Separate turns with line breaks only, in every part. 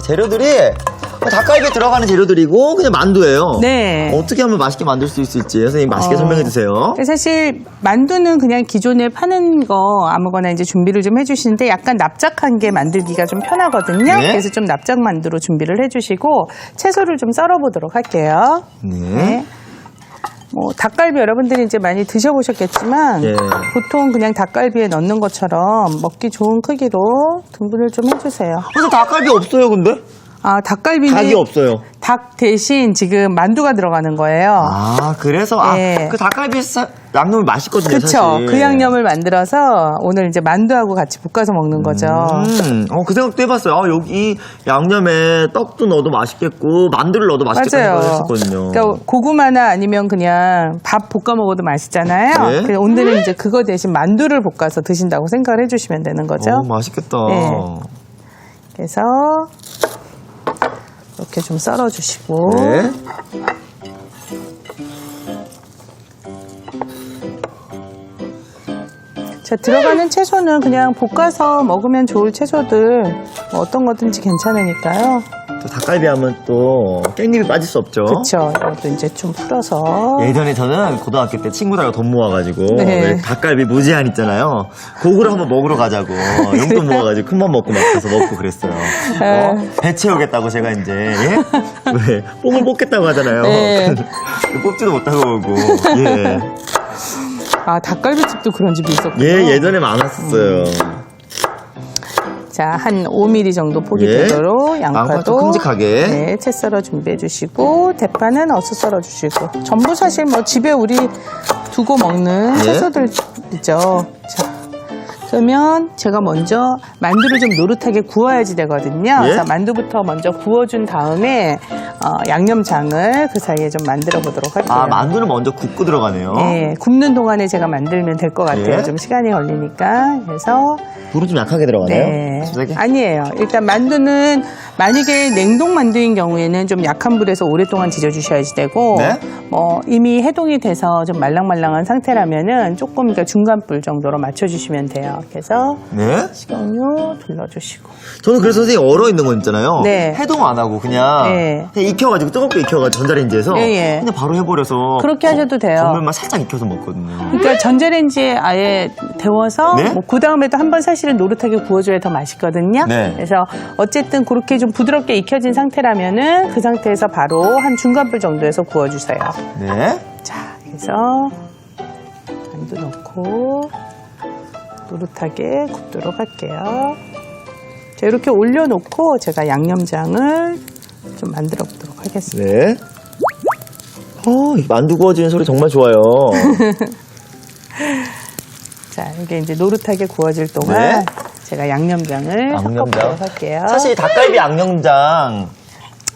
재료들이 닭갈비에 들어가는 재료들이고 그냥 만두예요.
네.
어떻게 하면 맛있게 만들 수 있을지 선생님 맛있게 설명해 주세요.
사실 만두는 그냥 기존에 파는 거 아무거나 이제 준비를 좀 해주시는데 약간 납작한 게 만들기가 좀 편하거든요.
네.
그래서 좀 납작 만두로 준비를 해주시고 채소를 좀 썰어보도록 할게요.
네.
뭐 닭갈비 여러분들이 이제 많이 드셔보셨겠지만
예.
보통 그냥 닭갈비에 넣는 것처럼 먹기 좋은 크기로 등분을 좀 해주세요.
그래서 닭갈비 없어요, 근데?
아, 닭갈비는
닭이 없어요.
닭 대신 지금 만두가 들어가는 거예요.
아, 그래서
네.
그 닭갈비 양념이 맛있거든요,
그렇죠.
사실.
그 양념을 만들어서 오늘 이제 만두하고 같이 볶아서 먹는 거죠.
그 생각도 해봤어요. 여기 양념에 떡도 넣어도 맛있겠고 만두를 넣어도 맛있겠다
맞아요.
생각했었거든요.
그러니까 고구마나 아니면 그냥 밥 볶아 먹어도 맛있잖아요.
네.
그래서 오늘은 이제 그거 대신 만두를 볶아서 드신다고 생각을 해주시면 되는 거죠.
맛있겠다.
네. 그래서 이렇게 좀 썰어주시고.
네.
자, 들어가는 채소는 그냥 볶아서 먹으면 좋을 채소들 뭐 어떤 거든지 괜찮으니까요.
또 닭갈비 하면 또 깻잎이 빠질 수 없죠.
그렇죠. 이것도 이제 좀 풀어서.
예전에 저는 고등학교 때 친구들하고 돈 모아가지고
네.
왜 닭갈비 무제한 있잖아요. 그거를 한번 먹으러 가자고 용돈 모아가지고 큰맘 먹고 막 가서 먹고 그랬어요. 배 채우겠다고 제가 이제 왜 뽕을 뽑겠다고 하잖아요.
네.
뽑지도 못하고 오고. 예.
아, 닭갈비집도 그런 집이 있었군요.
예전에 많았었어요.
자, 한 5mm 정도 폭이
예.
되도록
양파
양파도
좀 큼직하게.
네, 채 썰어 준비해 주시고 대파는 어슷 썰어 주시고 전부 사실 뭐 집에 우리 두고 먹는
예.
채소들 있죠. 자, 그러면 제가 먼저 만두를 좀 노릇하게 구워야지 되거든요.
예.
그래서 만두부터 먼저 구워준 다음에 양념장을 그 사이에 좀 만들어 보도록 할게요.
만두는 먼저 굽고 들어가네요.
네, 굽는 동안에 제가 만들면 될 것 같아요.
예.
좀 시간이 걸리니까. 그래서
불은 좀 약하게 들어가나요?
네.
갑자기?
아니에요. 일단 만두는 만약에 냉동 만두인 경우에는 좀 약한 불에서 오랫동안 지져주셔야지 되고,
네?
뭐 이미 해동이 돼서 좀 말랑말랑한 상태라면은 조금 그러니까 중간불 정도로 맞춰주시면 돼요. 그래서
네?
식용유 둘러주시고.
저는 그래서 선생님 얼어 있는 거 있잖아요.
네.
해동 안 하고 그냥,
네.
그냥 익혀가지고 뜨겁게 익혀가지고 전자레인지에서
예, 예.
그냥 바로 해버려서
그렇게 하셔도 돼요.
전면만 살짝 익혀서 먹거든요.
그러니까 전자레인지에 아예 데워서
네?
그 다음에도 한번 사실은 노릇하게 구워줘야 더 맛있거든요.
네.
그래서 어쨌든 그렇게 좀 부드럽게 익혀진 상태라면은 그 상태에서 바로 한 중간불 정도에서 구워주세요.
네.
자, 그래서 만두 넣고 노릇하게 굽도록 할게요. 자, 이렇게 올려놓고 제가 양념장을 좀 만들어 보도록 하겠습니다.
네. 이 만두 구워지는 소리 정말 좋아요.
자, 이게 이제 노릇하게 구워질 동안
네.
제가 양념장을 섞어보도록 할게요.
사실 닭갈비 양념장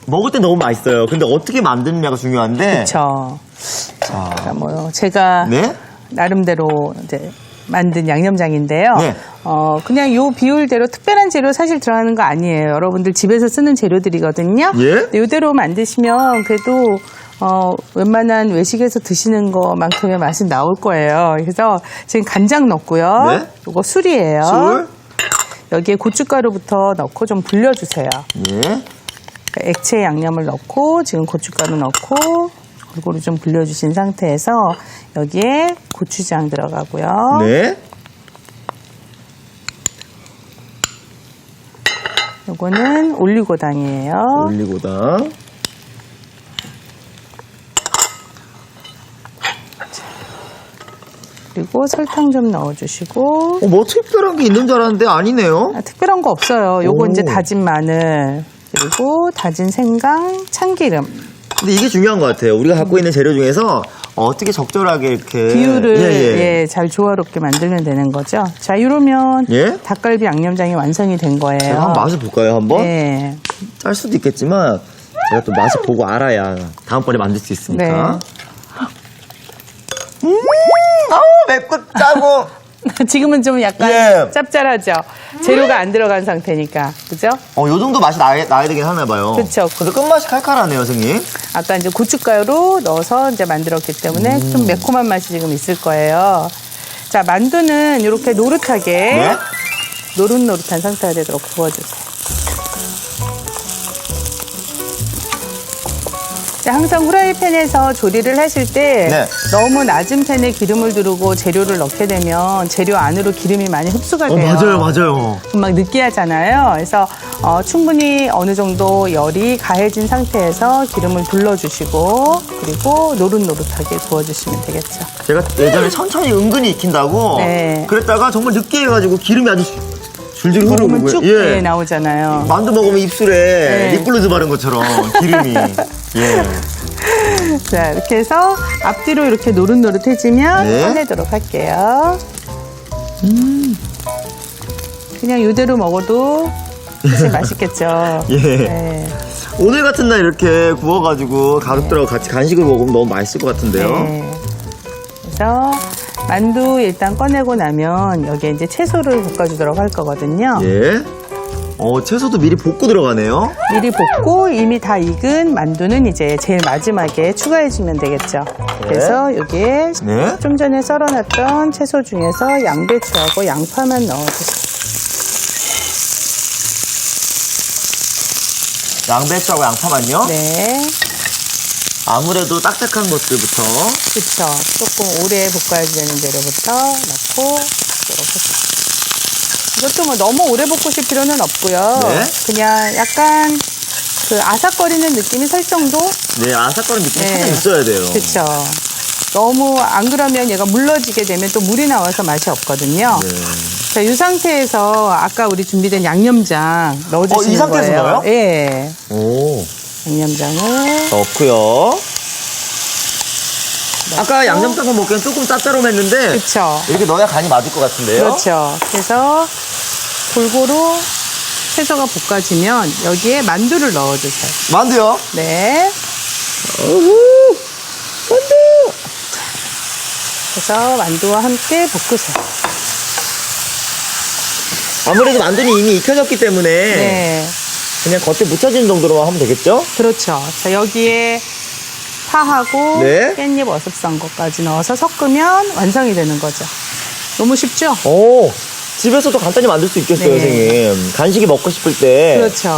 먹을 때 너무 맛있어요. 근데 어떻게 만드느냐가 중요한데.
그렇죠.
자,
그러니까 뭐 제가
네.
나름대로 이제 만든 양념장인데요.
네.
그냥 요 비율대로 특별한 재료 사실 들어가는 거 아니에요. 여러분들 집에서 쓰는 재료들이거든요.
예.
근데 요대로 만드시면 그래도 웬만한 외식에서 드시는 것만큼의 맛은 나올 거예요. 그래서 지금 간장 넣고요.
네.
요거 술이에요.
술.
여기에 고춧가루부터 넣고 좀 불려주세요.
예.
액체 양념을 넣고 지금 고춧가루 넣고 골고루 좀 불려주신 상태에서 여기에 고추장 들어가고요.
네.
요거는 올리고당이에요.
올리고당.
그리고 설탕 좀 넣어주시고.
뭐 특별한 게 있는 줄 알았는데 아니네요.
특별한 거 없어요. 요거
오.
이제 다진 마늘 그리고 다진 생강, 참기름.
근데 이게 중요한 것 같아요. 우리가 갖고 있는 재료 중에서 어떻게 적절하게 이렇게
비율을 잘 조화롭게 만들면 되는 거죠. 자, 이러면
예?
닭갈비 양념장이 완성이 된 거예요.
제가 한번 맛을 볼까요, 한번?
네.
짤 수도 있겠지만 제가 또 맛을 보고 알아야 다음번에 만들 수 있으니까.
네.
맵고 짜고.
지금은 좀 약간
예.
짭짤하죠. 재료가 안 들어간 상태니까, 그죠?
요 정도 맛이 나야 되긴 하나 봐요.
그쵸.
근데 끝맛이 칼칼하네요, 선생님.
아까 이제 고춧가루 넣어서 이제 만들었기 때문에 좀 매콤한 맛이 지금 있을 거예요. 자, 만두는 이렇게 노릇하게
네?
노릇노릇한 상태가 되도록 구워주세요. 항상 후라이팬에서 조리를 하실 때
네.
너무 낮은 팬에 기름을 두르고 재료를 넣게 되면 재료 안으로 기름이 많이 흡수가 돼요.
맞아요.
막 느끼하잖아요. 그래서 충분히 어느 정도 열이 가해진 상태에서 기름을 둘러주시고 그리고 노릇노릇하게 구워주시면 되겠죠.
제가 예전에 천천히 은근히 익힌다고
네.
그랬다가 정말 느끼해가지고 기름이 아주 줄줄 흐르고
먹으면 쭉 네, 나오잖아요.
만두 먹으면 입술에
네.
립글로즈 바른 것처럼 기름이 예.
자, 이렇게 해서 앞뒤로 이렇게 노릇노릇해지면
네.
꺼내도록 할게요. 그냥 이대로 먹어도 사실 맛있겠죠.
예.
네.
오늘 같은 날 이렇게 구워가지고 가족들하고 같이 간식을 먹으면 너무 맛있을 것 같은데요.
네. 그래서 만두 일단 꺼내고 나면 여기에 이제 채소를 볶아주도록 할 거거든요.
예. 채소도 미리 볶고 들어가네요.
미리 볶고 이미 다 익은 만두는 이제 제일 마지막에 추가해주면 되겠죠. 그래서 여기에
네.
좀 전에 썰어놨던 채소 중에서 양배추하고 양파만 넣어주세요.
양배추하고 양파만요.
네,
아무래도 딱딱한 것들부터.
그렇죠. 조금 오래 볶아야 되는 재료부터 넣고 볶도록 하죠. 이것도 뭐 너무 오래 볶으실 필요는 없고요.
네.
그냥 약간 그 아삭거리는 느낌이 살 정도?
네, 아삭거리는 느낌이
네.
살짝 있어야 돼요.
그렇죠. 너무 안 그러면 얘가 물러지게 되면 또 물이 나와서 맛이 없거든요.
네.
자, 이 상태에서 아까 우리 준비된 양념장 넣어주시는
이 상태에서
거예요.
넣어요?
예.
오.
양념장을
넣고요. 아까 양념장만 먹기엔 조금 짭짤했는데
그렇죠.
이렇게 넣어야 간이 맞을 것 같은데요.
그렇죠. 그래서 골고루 채소가 볶아지면 여기에 만두를 넣어주세요.
만두요.
네.
어후, 만두.
그래서 만두와 함께 볶으세요.
아무래도 만두는 이미 익혀졌기 때문에
네.
그냥 겉에 묻혀지는 정도로만 하면 되겠죠?
그렇죠. 자, 여기에 파하고
네.
깻잎 어슷 썬 것까지 넣어서 섞으면 완성이 되는 거죠. 너무 쉽죠?
오, 집에서도 간단히 만들 수 있겠어요,
네.
선생님. 간식이 먹고 싶을 때.
그렇죠.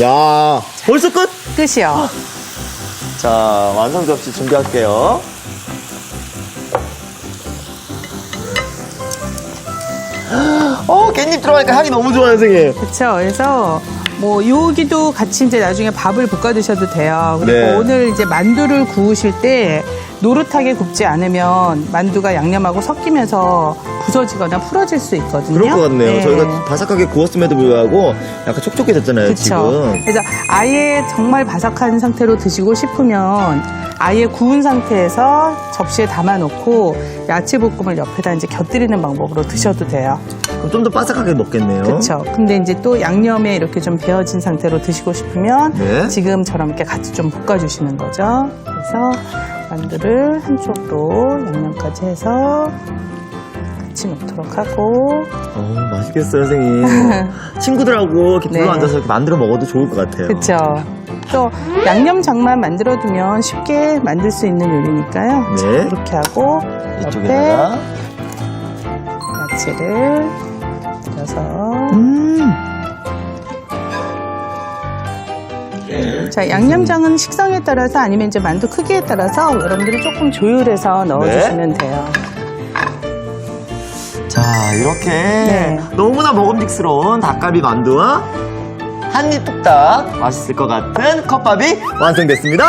야, 벌써 끝?
끝이요.
자, 완성 접시 준비할게요. 깻잎 들어가니까 향이 너무 좋아요, 선생님.
그렇죠. 그래서 뭐 여기도 같이 이제 나중에 밥을 볶아 드셔도 돼요. 그리고
네.
오늘 이제 만두를 구우실 때 노릇하게 굽지 않으면 만두가 양념하고 섞이면서 부서지거나 풀어질 수 있거든요.
그럴 것 같네요.
네.
저희가 바삭하게 구웠음에도 불구하고 약간 촉촉해졌잖아요,
그렇죠.
지금.
그래서 아예 정말 바삭한 상태로 드시고 싶으면 아예 구운 상태에서 접시에 담아놓고 야채 볶음을 옆에다 이제 곁들이는 방법으로 드셔도 돼요.
그럼 좀 더 바삭하게 먹겠네요.
그렇죠. 근데 이제 또 양념에 이렇게 좀 배어진 상태로 드시고 싶으면
네.
지금처럼 이렇게 같이 좀 볶아주시는 거죠. 그래서 만두를 한쪽도 양념까지 해서 같이 넣도록 하고
맛있겠어요, 선생님. 친구들하고 이렇게
네.
불러 앉아서 이렇게 만들어 먹어도 좋을 것 같아요.
그렇죠. 또 양념장만 만들어두면 쉽게 만들 수 있는 요리니까요. 자,
네.
이렇게 하고 옆에
이쪽에다가.
야채를 넣어서 자, 양념장은 식성에 따라서 아니면 이제 만두 크기에 따라서 여러분들이 조금 조율해서 넣어주시면 돼요.
자, 이렇게
네.
너무나 먹음직스러운 닭갈비 만두와 한입 뚝딱 맛있을 것 같은 컵밥이 완성됐습니다.